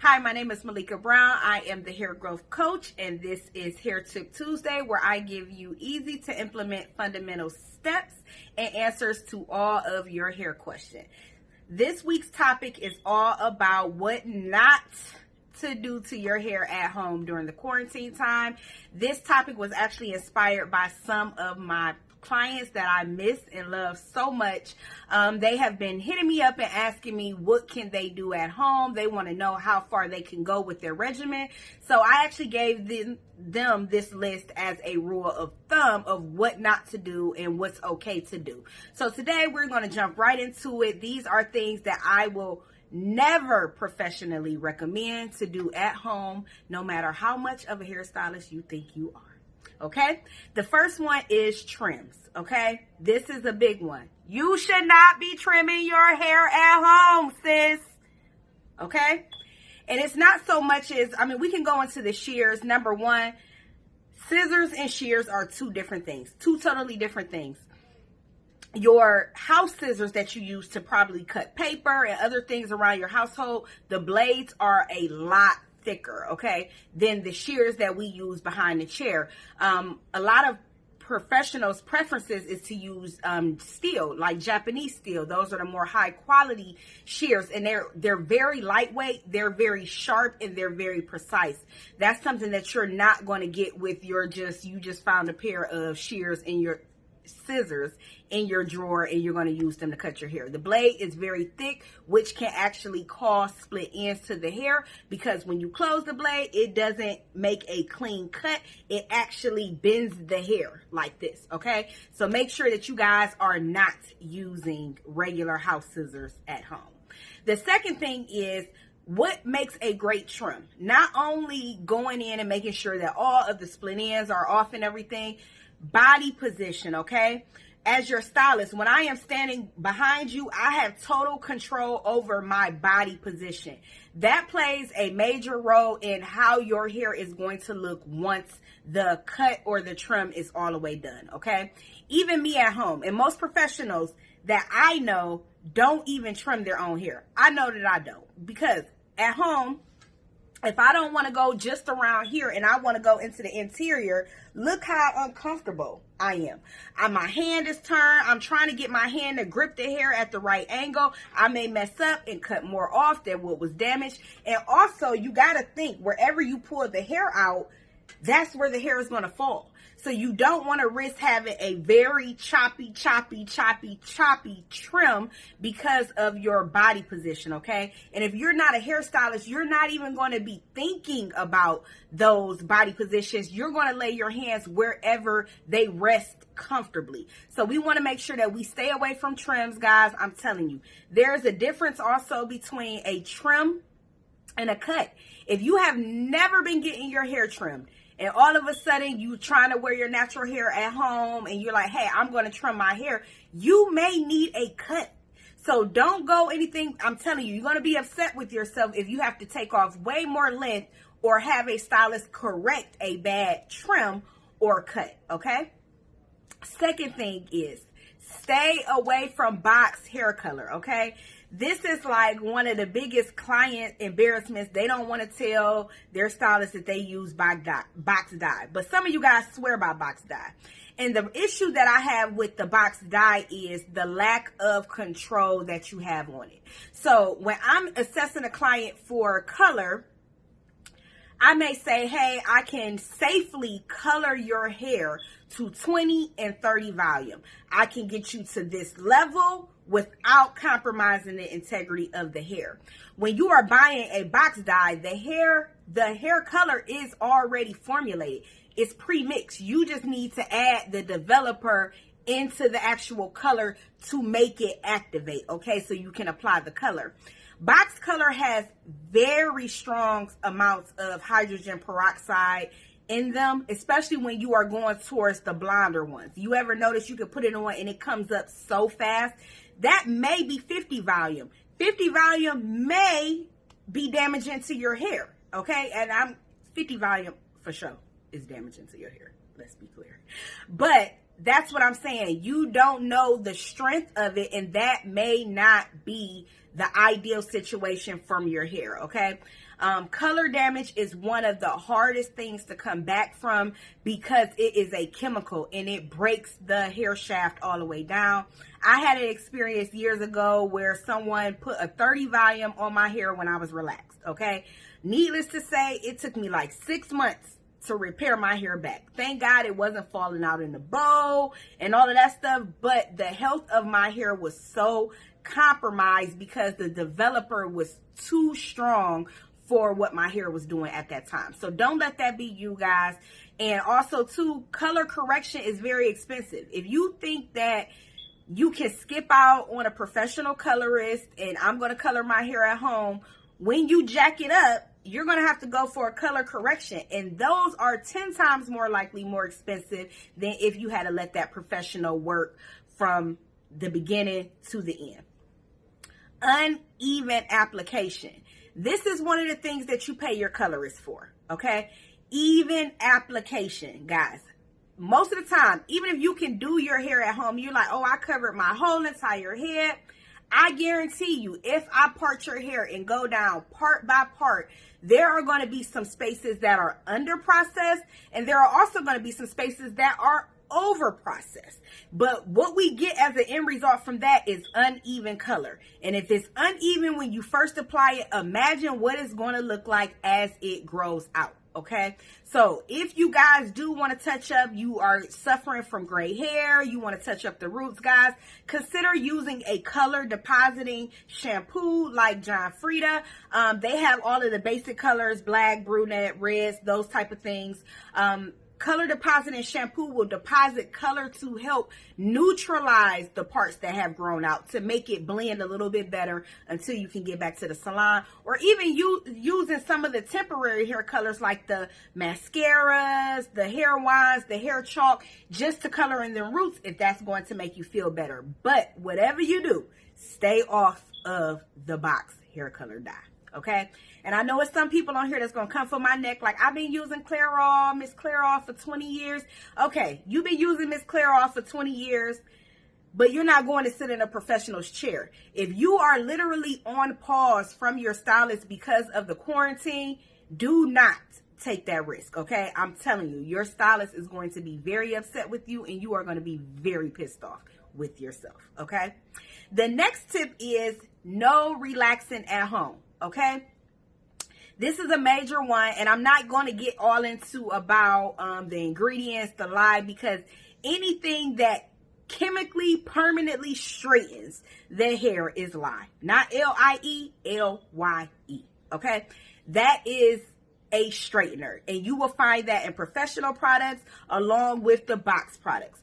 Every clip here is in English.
Hi, my name is Malika Brown. I am the hair growth coach, and this is Hair Tip Tuesday, where I give you easy to implement fundamental steps and answers to all of your hair questions. This week's topic is all about what not to do to your hair at home during the quarantine time. This topic was actually inspired by some of my clients that I miss and love so much. They have been hitting me up and asking me what can they do at home. They want to know how far they can go with their regimen. So I actually gave them this list as a rule of thumb of what not to do and what's okay to do. So today we're going to jump right into it. These are things that I will never professionally recommend to do at home, no matter how much of a hairstylist you think you are. Okay, the first one is trims. Okay, this is a big one. You should not be trimming your hair at home, sis. Okay, and it's not so much as, we can go into the shears. Number one, scissors and shears are two different things, two totally different things. Your house scissors that you use to probably cut paper and other things around your household, the blades are a lot thicker, okay, than the shears that we use behind the chair. A lot of professionals' preferences is to use steel, like Japanese steel. Those are the more high quality shears, and they're very lightweight, they're very sharp, and they're very precise. That's something that you're not going to get with you just found a pair of shears in your scissors in your drawer and you're going to use them to cut your hair. The blade is very thick, which can actually cause split ends to the hair, because when you close the blade, it doesn't make a clean cut. It actually bends the hair like this. Okay, so make sure that you guys are not using regular house scissors at home. The second thing is, what makes a great trim? Not only going in and making sure that all of the split ends are off and everything, body position. Okay, as your stylist, when I am standing behind you, I have total control over my body position. That plays a major role in how your hair is going to look once the cut or the trim is all the way done. Okay, even me at home, and most professionals that I know don't even trim their own hair. I know that I don't, because at home, if I don't want to go just around here and I want to go into the interior, look how uncomfortable I am. My hand is turned. I'm trying to get my hand to grip the hair at the right angle. I may mess up and cut more off than what was damaged. And also, you got to think, wherever you pull the hair out, that's where the hair is going to fall. So you don't want to risk having a very choppy trim because of your body position, okay? And if you're not a hairstylist, you're not even going to be thinking about those body positions. You're going to lay your hands wherever they rest comfortably. So we want to make sure that we stay away from trims, guys. I'm telling you, there's a difference also between a trim and a cut. If you have never been getting your hair trimmed, and all of a sudden you trying to wear your natural hair at home and you're like, hey, I'm going to trim my hair, you may need a cut. So don't go anything. I'm telling you, you're going to be upset with yourself if you have to take off way more length or have a stylist correct a bad trim or cut. Okay. Second thing is, stay away from box hair color. Okay. This is like one of the biggest client embarrassments. They don't want to tell their stylist that they use box dye. But some of you guys swear by box dye. And the issue that I have with the box dye is the lack of control that you have on it. So when I'm assessing a client for color, I may say, hey, I can safely color your hair to 20 and 30 volume. I can get you to this level without compromising the integrity of the hair. When you are buying a box dye, the hair color is already formulated. It's pre-mixed. You just need to add the developer into the actual color to make it activate, okay, so you can apply the color. Box color has very strong amounts of hydrogen peroxide in them, especially when you are going towards the blonder ones. You ever notice you can put it on and it comes up so fast? That may be 50 volume. 50 volume may be damaging to your hair, okay? And 50 volume for sure is damaging to your hair. Let's be clear. But that's what I'm saying. You don't know the strength of it, and that may not be the ideal situation from your hair, okay? Color damage is one of the hardest things to come back from because it is a chemical and it breaks the hair shaft all the way down. I had an experience years ago where someone put a 30 volume on my hair when I was relaxed, okay? Needless to say, it took me like 6 months to repair my hair back. Thank God it wasn't falling out in the bowl and all of that stuff, but the health of my hair was so compromised because the developer was too strong for what my hair was doing at that time. So don't let that be you guys. And also too, color correction is very expensive. If you think that you can skip out on a professional colorist and I'm going to color my hair at home, when you jack it up, you're going to have to go for a color correction. And those are 10 times more likely more expensive than if you had to let that professional work from the beginning to the end. Uneven application. This is one of the things that you pay your colorist for, okay? Even application, guys. Most of the time, even if you can do your hair at home, you're like, oh, I covered my whole entire head. I guarantee you, if I part your hair and go down part by part, there are going to be some spaces that are under processed, and there are also going to be some spaces that are over processed. But what we get as an end result from that is uneven color. And if it's uneven when you first apply it, imagine what it's going to look like as it grows out. Okay, so if you guys do want to touch up, you are suffering from gray hair, you want to touch up the roots, guys, consider using a color depositing shampoo like John Frieda. They have all of the basic colors, black, brunette, reds, those type of things. Color depositing shampoo will deposit color to help neutralize the parts that have grown out, to make it blend a little bit better until you can get back to the salon, or even using some of the temporary hair colors like the mascaras, the hair wands, the hair chalk, just to color in the roots if that's going to make you feel better. But whatever you do, stay off of the box hair color dye. Okay, and I know it's some people on here that's going to come for my neck like, I've been using Clairol, Miss Clairol for 20 years. Okay, you've been using Miss Clairol for 20 years, but you're not going to sit in a professional's chair. If you are literally on pause from your stylist because of the quarantine, do not take that risk, okay? I'm telling you, your stylist is going to be very upset with you, and you are going to be very pissed off with yourself, okay? The next tip is no relaxing at home. Okay, this is a major one, and I'm not going to get all into about the ingredients, the lye, because anything that chemically permanently straightens the hair is lye. Not L-I-E, L-Y-E. Okay, that is a straightener, and you will find that in professional products along with the box products.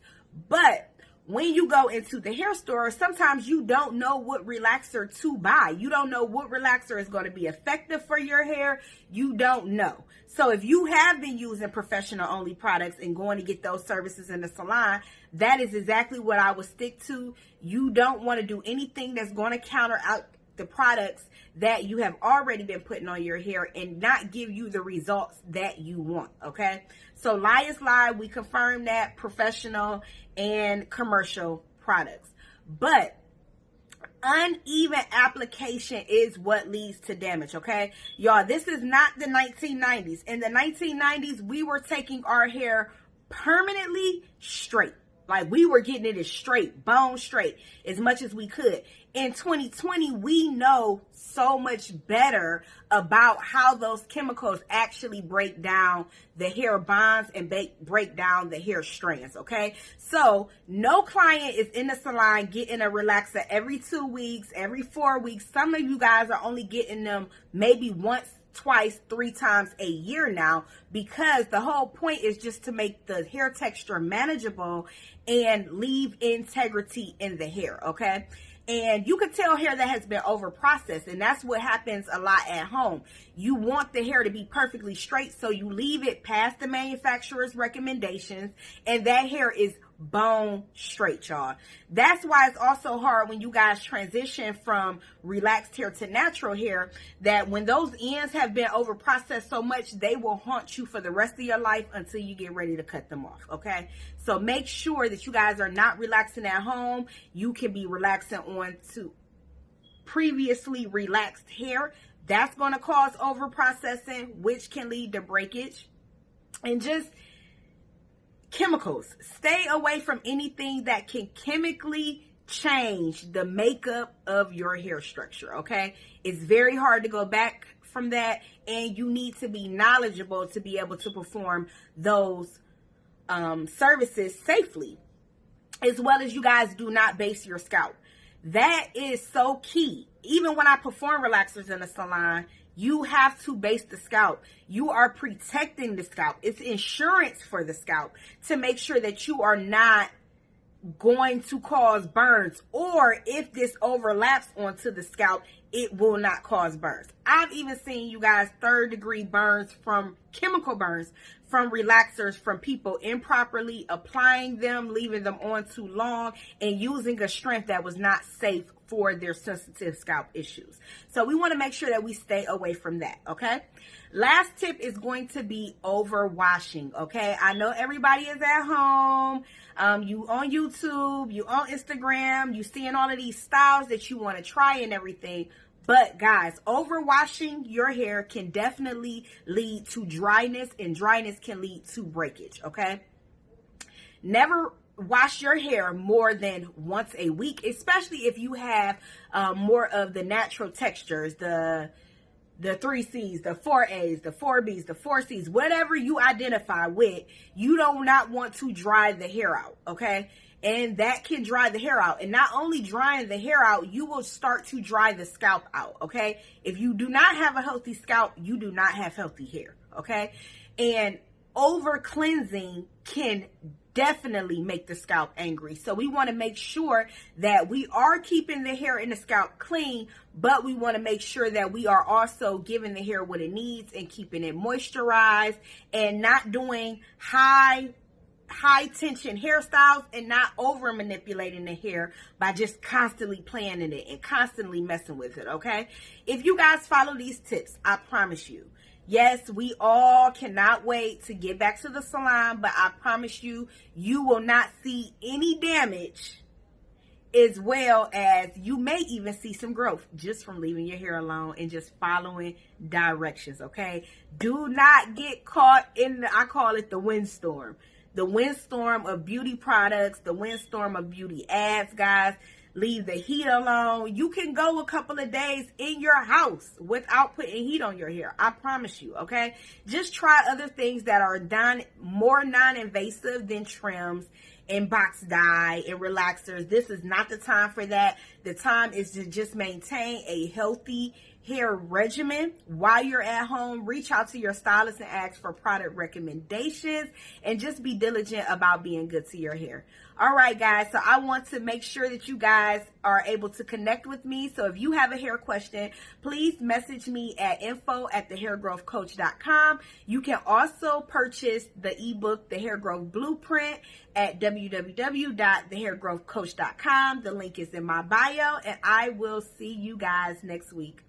But when you go into the hair store, sometimes you don't know what relaxer to buy. You don't know what relaxer is going to be effective for your hair. You don't know. So if you have been using professional only products and going to get those services in the salon, that is exactly what I would stick to. You don't want to do anything that's going to counter out the products that you have already been putting on your hair and not give you the results that you want. Okay, so lye is lye. We confirm that, professional and commercial products. But uneven application is what leads to damage. Okay, y'all, this is not the 1990s. In the 1990s, we were taking our hair permanently straight. Like, we were getting it as straight, bone straight, as much as we could. In 2020, we know so much better about how those chemicals actually break down the hair bonds and break down the hair strands, okay? So, no client is in the salon getting a relaxer every 2 weeks, every 4 weeks. Some of you guys are only getting them maybe once, twice, 3 times a year now, because the whole point is just to make the hair texture manageable and leave integrity in the hair, okay? And you can tell hair that has been over processed, and that's what happens a lot at home. You want the hair to be perfectly straight, so you leave it past the manufacturer's recommendations, and that hair is bone straight, y'all. That's why it's also hard when you guys transition from relaxed hair to natural hair, that when those ends have been over processed so much, they will haunt you for the rest of your life until you get ready to cut them off. Okay, so make sure that you guys are not relaxing at home. You can be relaxing on to previously relaxed hair. That's going to cause over processing, which can lead to breakage. And just chemicals. Stay away from anything that can chemically change the makeup of your hair structure, okay? It's very hard to go back from that, and you need to be knowledgeable to be able to perform those services safely. As well as, you guys do not base your scalp. That is so key. Even when I perform relaxers in a salon, you have to base the scalp. You are protecting the scalp. It's insurance for the scalp to make sure that you are not going to cause burns, or if this overlaps onto the scalp, it will not cause burns. I've even seen, you guys, 3rd-degree burns from chemical burns from relaxers, from people improperly applying them, leaving them on too long, and using a strength that was not safe for their sensitive scalp issues. So we want to make sure that we stay away from that, okay? Last tip is going to be overwashing, okay? I know everybody is at home. You on YouTube, you on Instagram, you seeing all of these styles that you want to try and everything. But guys, overwashing your hair can definitely lead to dryness, and dryness can lead to breakage, okay? Never wash your hair more than once a week, especially if you have more of the natural textures, the 3 C's, the 4 A's, the 4 B's, the 4 C's, whatever you identify with. You do not want to dry the hair out, okay? And that can dry the hair out. And not only drying the hair out, you will start to dry the scalp out, okay? If you do not have a healthy scalp, you do not have healthy hair, okay? And over cleansing can definitely make the scalp angry. So we want to make sure that we are keeping the hair and the scalp clean, but we want to make sure that we are also giving the hair what it needs and keeping it moisturized, and not doing high tension hairstyles, and not over manipulating the hair by just constantly playing in it and constantly messing with it, okay? If you guys follow these tips, I promise you, yes, we all cannot wait to get back to the salon, but I promise you, you will not see any damage, as well as you may even see some growth just from leaving your hair alone and just following directions, okay? Do not get caught in I call it the windstorm. The windstorm of beauty products, the windstorm of beauty ads, guys. Leave the heat alone. You can go a couple of days in your house without putting heat on your hair. I promise you, okay? Just try other things that are done more non-invasive than trims and box dye and relaxers. This is not the time for that. The time is to just maintain a healthy hair regimen while you're at home. Reach out to your stylist and ask for product recommendations, and just be diligent about being good to your hair. All right, guys, so I want to make sure that you guys are able to connect with me. So if you have a hair question, please message me at info@thehairgrowthcoach.com. You can also purchase the ebook, The Hair Growth Blueprint, at www.thehairgrowthcoach.com. The link is in my bio, and I will see you guys next week.